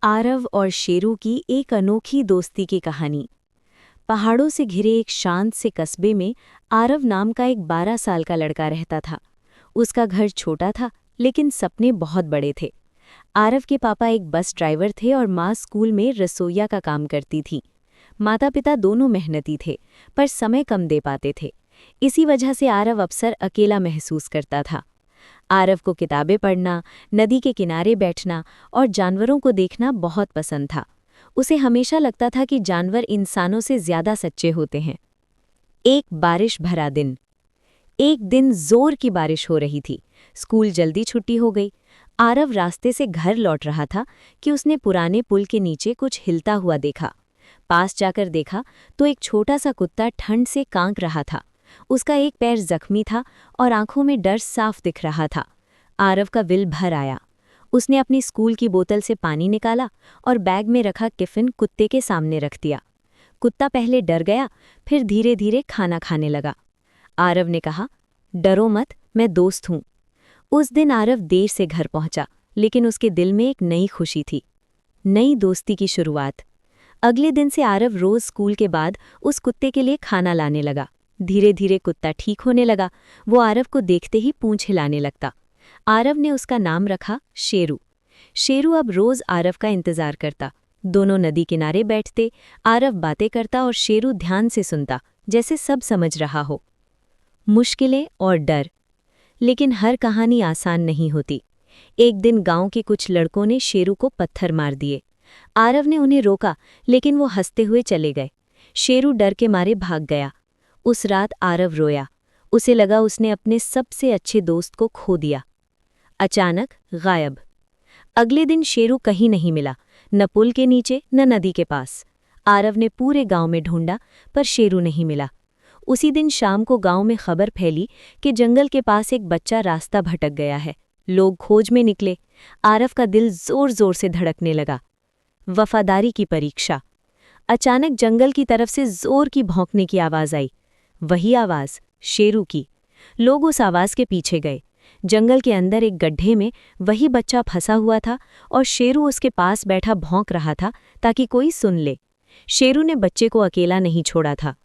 आरव और शेरू की एक अनोखी दोस्ती की कहानी। पहाड़ों से घिरे एक शांत से कस्बे में आरव नाम का एक 12 साल का लड़का रहता था। उसका घर छोटा था, लेकिन सपने बहुत बड़े थे। आरव के पापा एक बस ड्राइवर थे और माँ स्कूल में रसोइया का काम करती थी। माता पिता दोनों मेहनती थे, पर समय कम दे पाते थे। इसी वजह से आरव अक्सर अकेला महसूस करता था। आरव को किताबें पढ़ना, नदी के किनारे बैठना और जानवरों को देखना बहुत पसंद था। उसे हमेशा लगता था कि जानवर इंसानों से ज्यादा सच्चे होते हैं। एक बारिश भरा दिन। एक दिन जोर की बारिश हो रही थी। स्कूल जल्दी छुट्टी हो गई। आरव रास्ते से घर लौट रहा था कि उसने पुराने पुल के नीचे कुछ हिलता हुआ देखा। पास जाकर देखा तो एक छोटा सा कुत्ता ठंड से कांप रहा था। उसका एक पैर जख्मी था और आंखों में डर साफ दिख रहा था। आरव का दिल भर आया। उसने अपनी स्कूल की बोतल से पानी निकाला और बैग में रखा टिफिन कुत्ते के सामने रख दिया। कुत्ता पहले डर गया, फिर धीरे धीरे खाना खाने लगा। आरव ने कहा, डरो मत, मैं दोस्त हूं। उस दिन आरव देर से घर पहुंचा, लेकिन उसके दिल में एक नई खुशी थी, नई दोस्ती की शुरुआत। अगले दिन से आरव रोज स्कूल के बाद उस कुत्ते के लिए खाना लाने लगा। धीरे धीरे कुत्ता ठीक होने लगा। वो आरव को देखते ही पूंछ हिलाने लगता। आरव ने उसका नाम रखा शेरू। शेरू अब रोज आरव का इंतजार करता। दोनों नदी किनारे बैठते, आरव बातें करता और शेरू ध्यान से सुनता, जैसे सब समझ रहा हो। मुश्किलें और डर। लेकिन हर कहानी आसान नहीं होती। एक दिन गांव के कुछ लड़कों ने शेरू को पत्थर मार दिए। आरव ने उन्हें रोका, लेकिन वो हंसते हुए चले गए। शेरू डर के मारे भाग गया। उस रात आरव रोया। उसे लगा उसने अपने सबसे अच्छे दोस्त को खो दिया। अचानक गायब। अगले दिन शेरू कहीं नहीं मिला, न पुल के नीचे न नदी के पास। आरव ने पूरे गांव में ढूंढा, पर शेरू नहीं मिला। उसी दिन शाम को गांव में खबर फैली कि जंगल के पास एक बच्चा रास्ता भटक गया है। लोग खोज में निकले। आरव का दिल जोर जोर से धड़कने लगा। वफादारी की परीक्षा। अचानक जंगल की तरफ से जोर की भौंकने की आवाज आई। वही आवाज शेरू की। लोग उस आवाज के पीछे गए। जंगल के अंदर एक गड्ढे में वही बच्चा फंसा हुआ था और शेरू उसके पास बैठा भौंक रहा था ताकि कोई सुन ले। शेरू ने बच्चे को अकेला नहीं छोड़ा था।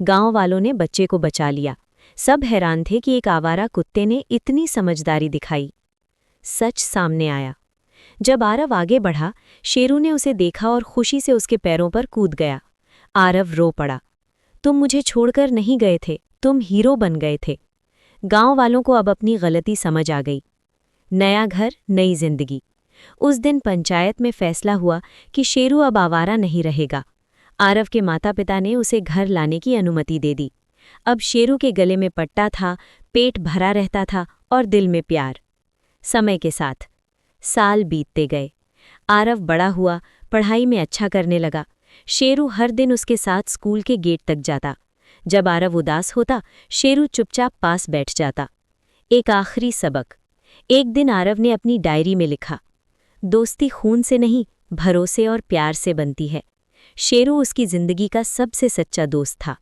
गांव वालों ने बच्चे को बचा लिया। सब हैरान थे कि एक आवारा कुत्ते ने इतनी समझदारी दिखाई। सच सामने आया। जब आरव आगे बढ़ा, शेरू ने उसे देखा और खुशी से उसके पैरों पर कूद गया। आरव रो पड़ा। तुम मुझे छोड़कर नहीं गए थे, तुम हीरो बन गए थे। गांव वालों को अब अपनी गलती समझ आ गई। नया घर, नई जिंदगी। उस दिन पंचायत में फैसला हुआ कि शेरू अब आवारा नहीं रहेगा। आरव के माता पिता ने उसे घर लाने की अनुमति दे दी। अब शेरू के गले में पट्टा था, पेट भरा रहता था और दिल में प्यार। समय के साथ साल बीतते गए। आरव बड़ा हुआ, पढ़ाई में अच्छा करने लगा। शेरू हर दिन उसके साथ स्कूल के गेट तक जाता। जब आरव उदास होता, शेरू चुपचाप पास बैठ जाता। एक आखिरी सबक। एक दिन आरव ने अपनी डायरी में लिखा, दोस्ती खून से नहीं, भरोसे और प्यार से बनती है। शेरू उसकी जिंदगी का सबसे सच्चा दोस्त था।